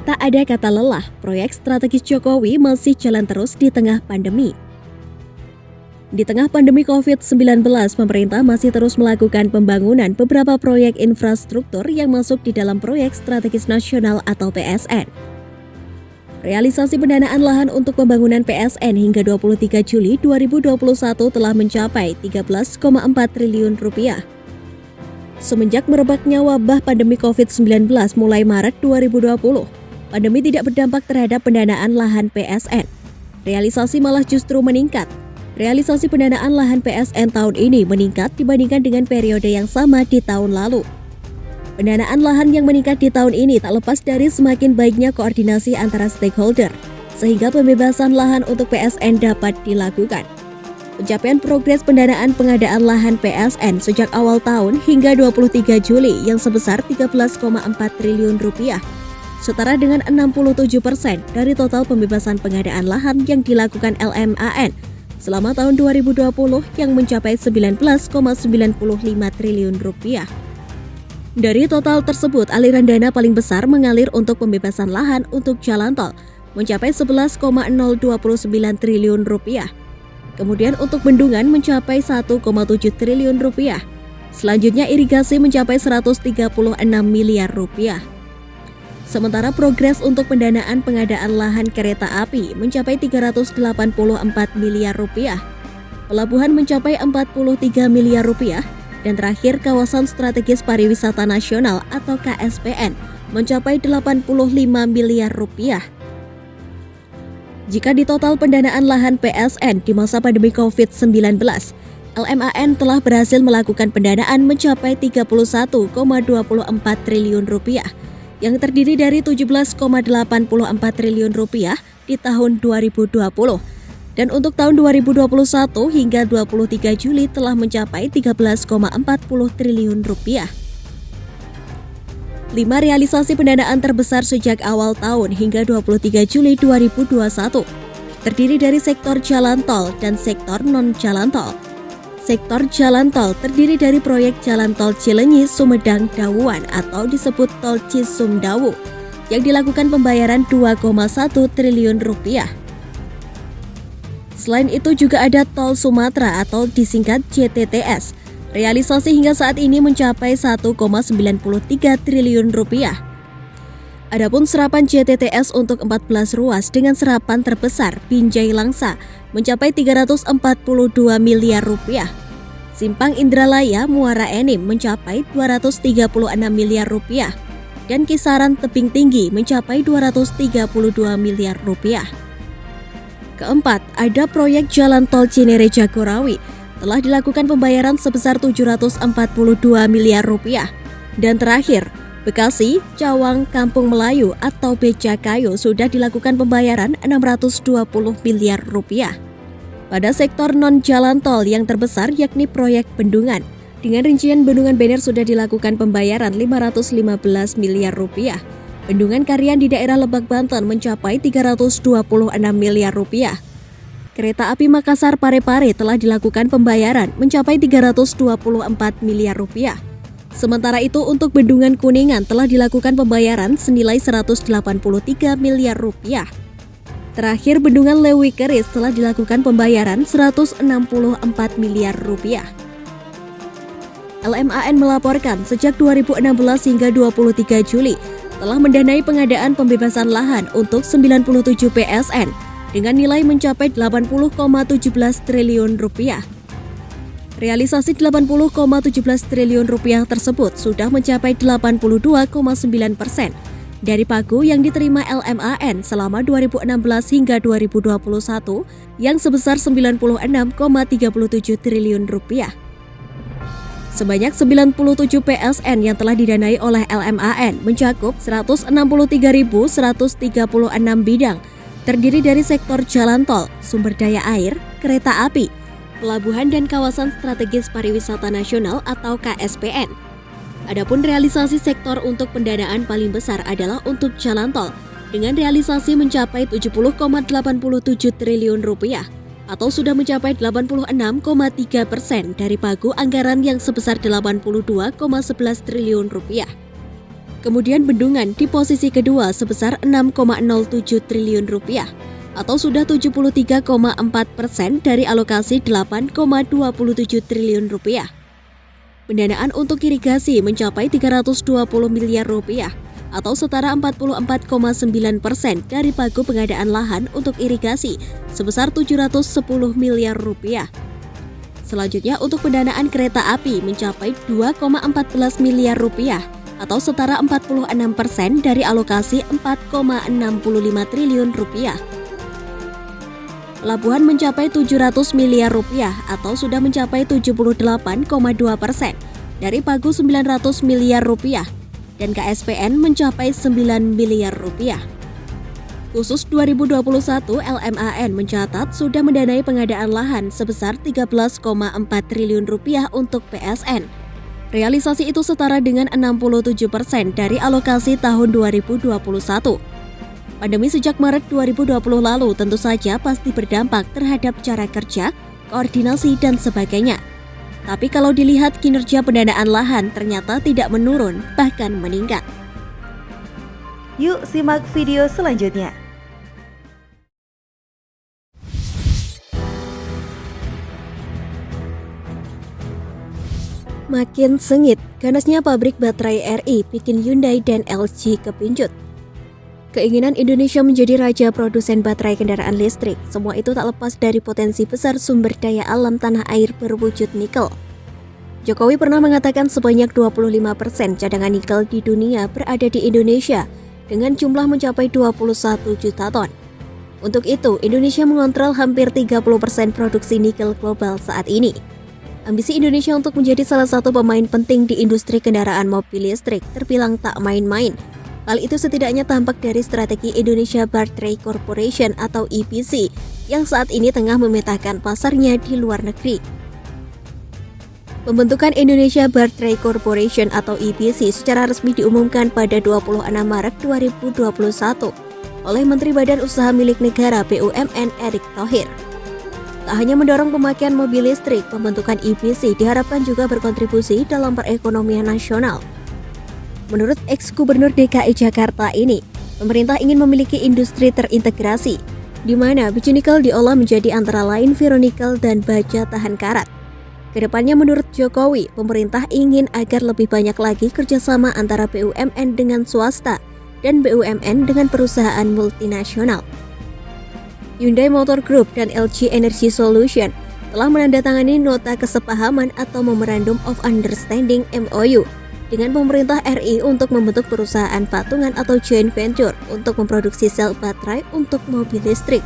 Tak ada kata lelah, proyek strategis Jokowi masih jalan terus di tengah pandemi. Di tengah pandemi COVID-19, pemerintah masih terus melakukan pembangunan beberapa proyek infrastruktur yang masuk di dalam Proyek Strategis Nasional atau PSN. Realisasi pendanaan lahan untuk pembangunan PSN hingga 23 Juli 2021 telah mencapai 13,4 triliun rupiah. Semenjak merebaknya wabah pandemi COVID-19 mulai Maret 2020, pandemi tidak berdampak terhadap pendanaan lahan PSN. Realisasi malah justru meningkat. Realisasi pendanaan lahan PSN tahun ini meningkat dibandingkan dengan periode yang sama di tahun lalu. Pendanaan lahan yang meningkat di tahun ini tak lepas dari semakin baiknya koordinasi antara stakeholder, sehingga pembebasan lahan untuk PSN dapat dilakukan. Pencapaian progres pendanaan pengadaan lahan PSN sejak awal tahun hingga 23 Juli yang sebesar 13,4 triliun rupiah, setara dengan 67% dari total pembebasan pengadaan lahan yang dilakukan LMAN selama tahun 2020 yang mencapai 19,95 triliun rupiah. Dari total tersebut, aliran dana paling besar mengalir untuk pembebasan lahan untuk jalan tol, mencapai 11,029 triliun rupiah. Kemudian untuk bendungan mencapai 1,7 triliun rupiah. Selanjutnya irigasi mencapai 136 miliar rupiah. Sementara progres untuk pendanaan pengadaan lahan kereta api mencapai 384 miliar rupiah. Pelabuhan mencapai 43 miliar rupiah. Dan terakhir kawasan strategis pariwisata nasional atau KSPN mencapai 85 miliar rupiah. Jika di total pendanaan lahan PSN di masa pandemi COVID-19, LMAN telah berhasil melakukan pendanaan mencapai 31,24 triliun rupiah, yang terdiri dari 17,84 triliun rupiah di tahun 2020. Dan untuk tahun 2021 hingga 23 Juli telah mencapai 13,40 triliun rupiah. 5 realisasi pendanaan terbesar sejak awal tahun hingga 23 Juli 2021 terdiri dari sektor jalan tol dan sektor non-jalan tol. Sektor jalan tol terdiri dari proyek jalan tol Cilenyi Sumedang Dawuan atau disebut tol Cisumdawu yang dilakukan pembayaran 2,1 triliun rupiah. Selain itu juga ada tol Sumatera atau disingkat JTTS. Realisasi hingga saat ini mencapai 1,93 triliun rupiah. Adapun serapan JTTS untuk 14 ruas dengan serapan terbesar Binjai Langsa mencapai 342 miliar rupiah. Simpang Indralaya Muara Enim mencapai 236 miliar rupiah dan kisaran tebing tinggi mencapai 232 miliar rupiah. Keempat, ada proyek jalan tol Cinere Jagorawi telah dilakukan pembayaran sebesar 742 miliar rupiah. Dan terakhir, Bekasi, Cawang, Kampung Melayu atau Becakayu sudah dilakukan pembayaran 620 miliar rupiah. Pada sektor non-jalan tol yang terbesar yakni proyek bendungan, dengan rincian Bendungan Bener sudah dilakukan pembayaran 515 miliar rupiah. Bendungan Karian di daerah Lebak, Banten mencapai 326 miliar rupiah. Kereta api Makassar Parepare telah dilakukan pembayaran mencapai 324 miliar rupiah. Sementara itu untuk Bendungan Kuningan telah dilakukan pembayaran senilai 183 miliar rupiah. Terakhir Bendungan Lewi Keris telah dilakukan pembayaran 164 miliar rupiah. LMAN melaporkan sejak 2016 hingga 23 Juli telah mendanai pengadaan pembebasan lahan untuk 97 PSN dengan nilai mencapai 80,17 triliun rupiah. Realisasi 80,17 triliun rupiah tersebut sudah mencapai 82,9% dari pagu yang diterima LMAN selama 2016 hingga 2021 yang sebesar 96,37 triliun rupiah. Sebanyak 97 PSN yang telah didanai oleh LMAN mencakup 163.136 bidang, terdiri dari sektor jalan tol, sumber daya air, kereta api, pelabuhan dan kawasan strategis pariwisata nasional atau KSPN. Adapun realisasi sektor untuk pendanaan paling besar adalah untuk jalan tol, dengan realisasi mencapai 70,87 triliun rupiah. Atau sudah mencapai 86,3% dari pagu anggaran yang sebesar 82,11 triliun rupiah. Kemudian Bendungan di posisi kedua sebesar 6,07 triliun rupiah atau sudah 73,4% dari alokasi 8,27 triliun rupiah. Pendanaan untuk irigasi mencapai 320 miliar rupiah atau setara 44,9% dari pagu pengadaan lahan untuk irigasi sebesar 710 miliar rupiah. Selanjutnya untuk pendanaan kereta api mencapai 2,14 miliar rupiah atau setara 46% dari alokasi 4,65 triliun rupiah. Pelabuhan mencapai 700 miliar rupiah atau sudah mencapai 78,2% dari pagu 900 miliar rupiah dan KSPN mencapai 9 miliar rupiah. Khusus 2021, LMAN mencatat sudah mendanai pengadaan lahan sebesar 13,4 triliun rupiah untuk PSN. Realisasi itu setara dengan 67% dari alokasi tahun 2021. Pandemi sejak Maret 2020 lalu tentu saja pasti berdampak terhadap cara kerja, koordinasi, dan sebagainya. Tapi kalau dilihat kinerja pendanaan lahan ternyata tidak menurun, bahkan meningkat. Yuk simak video selanjutnya. Makin sengit, ganasnya pabrik baterai RI bikin Hyundai dan LG kepincut. Keinginan Indonesia menjadi raja produsen baterai kendaraan listrik, semua itu tak lepas dari potensi besar sumber daya alam tanah air berwujud nikel. Jokowi pernah mengatakan sebanyak 25% cadangan nikel di dunia berada di Indonesia, dengan jumlah mencapai 21 juta ton. Untuk itu, Indonesia mengontrol hampir 30% produksi nikel global saat ini. Ambisi Indonesia untuk menjadi salah satu pemain penting di industri kendaraan mobil listrik terbilang tak main-main. Hal itu setidaknya tampak dari strategi Indonesia Battery Corporation atau IBC yang saat ini tengah memetakan pasarnya di luar negeri. Pembentukan Indonesia Battery Corporation atau IBC secara resmi diumumkan pada 26 Maret 2021 oleh Menteri Badan Usaha Milik Negara BUMN Erick Thohir. Tak hanya mendorong pemakaian mobil listrik, pembentukan IBC diharapkan juga berkontribusi dalam perekonomian nasional. Menurut ex-Gubernur DKI Jakarta ini, pemerintah ingin memiliki industri terintegrasi, di mana biji nikel diolah menjadi antara lain ferronikel dan baja tahan karat. Kedepannya menurut Jokowi, pemerintah ingin agar lebih banyak lagi kerjasama antara BUMN dengan swasta dan BUMN dengan perusahaan multinasional. Hyundai Motor Group dan LG Energy Solution telah menandatangani nota kesepahaman atau Memorandum of Understanding MOU dengan pemerintah RI untuk membentuk perusahaan patungan atau joint venture untuk memproduksi sel baterai untuk mobil listrik.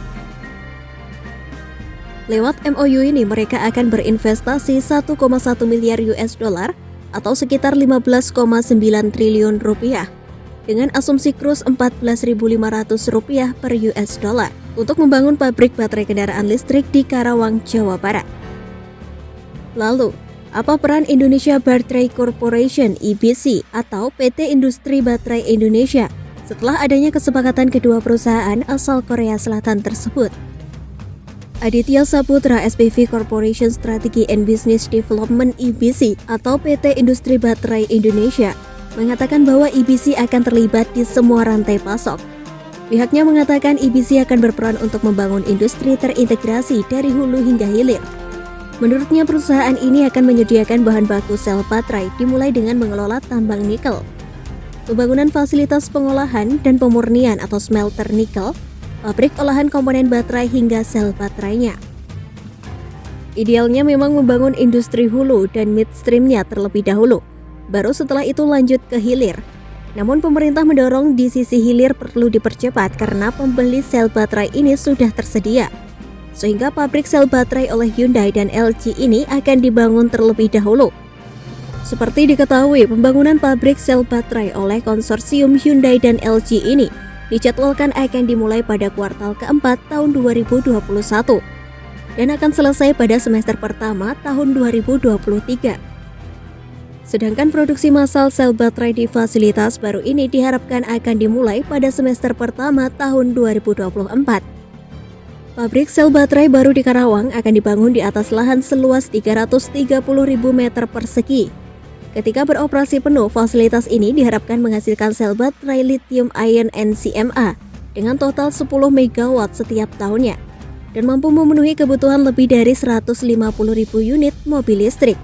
Lewat MOU ini mereka akan berinvestasi 1,1 miliar US dollar atau sekitar 15,9 triliun rupiah dengan asumsi kurs Rp14.500 per US dollar untuk membangun pabrik baterai kendaraan listrik di Karawang, Jawa Barat. Lalu, apa peran Indonesia Battery Corporation (IBC) atau PT Industri Baterai Indonesia setelah adanya kesepakatan kedua perusahaan asal Korea Selatan tersebut? Aditya Saputra SPV Corporation Strategy and Business Development (IBC) atau PT Industri Baterai Indonesia mengatakan bahwa IBC akan terlibat di semua rantai pasok. Pihaknya mengatakan IBC akan berperan untuk membangun industri terintegrasi dari hulu hingga hilir. Menurutnya perusahaan ini akan menyediakan bahan baku sel baterai dimulai dengan mengelola tambang nikel, pembangunan fasilitas pengolahan dan pemurnian atau smelter nikel, pabrik olahan komponen baterai hingga sel baterainya. Idealnya memang membangun industri hulu dan midstreamnya terlebih dahulu, baru setelah itu lanjut ke hilir. Namun pemerintah mendorong di sisi hilir perlu dipercepat karena pembeli sel baterai ini sudah tersedia. Sehingga pabrik sel baterai oleh Hyundai dan LG ini akan dibangun terlebih dahulu. Seperti diketahui, pembangunan pabrik sel baterai oleh konsorsium Hyundai dan LG ini dijadwalkan akan dimulai pada kuartal keempat tahun 2021 dan akan selesai pada semester pertama tahun 2023. Sedangkan produksi massal sel baterai di fasilitas baru ini diharapkan akan dimulai pada semester pertama tahun 2024. Pabrik sel baterai baru di Karawang akan dibangun di atas lahan seluas 330.000 meter persegi. Ketika beroperasi penuh, fasilitas ini diharapkan menghasilkan sel baterai lithium-ion NCMA dengan total 10 MW setiap tahunnya dan mampu memenuhi kebutuhan lebih dari 150.000 unit mobil listrik.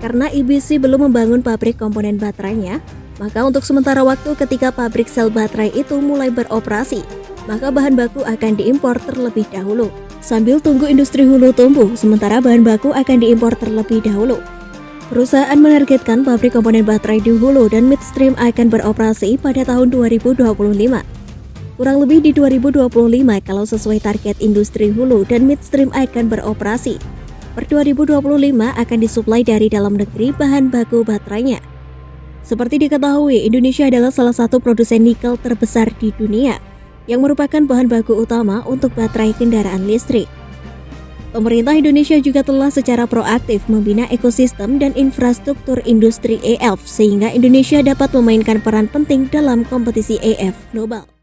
Karena IBC belum membangun pabrik komponen baterainya, maka untuk sementara waktu ketika pabrik sel baterai itu mulai beroperasi, maka bahan baku akan diimpor terlebih dahulu. Sambil tunggu industri hulu tumbuh, sementara bahan baku akan diimpor terlebih dahulu. Perusahaan menargetkan pabrik komponen baterai di hulu dan midstream akan beroperasi pada tahun 2025. Kurang lebih di 2025 kalau sesuai target industri hulu dan midstream akan beroperasi. Per 2025 akan disuplai dari dalam negeri bahan baku baterainya. Seperti diketahui, Indonesia adalah salah satu produsen nikel terbesar di dunia yang merupakan bahan baku utama untuk baterai kendaraan listrik. Pemerintah Indonesia juga telah secara proaktif membina ekosistem dan infrastruktur industri EF sehingga Indonesia dapat memainkan peran penting dalam kompetisi EF global.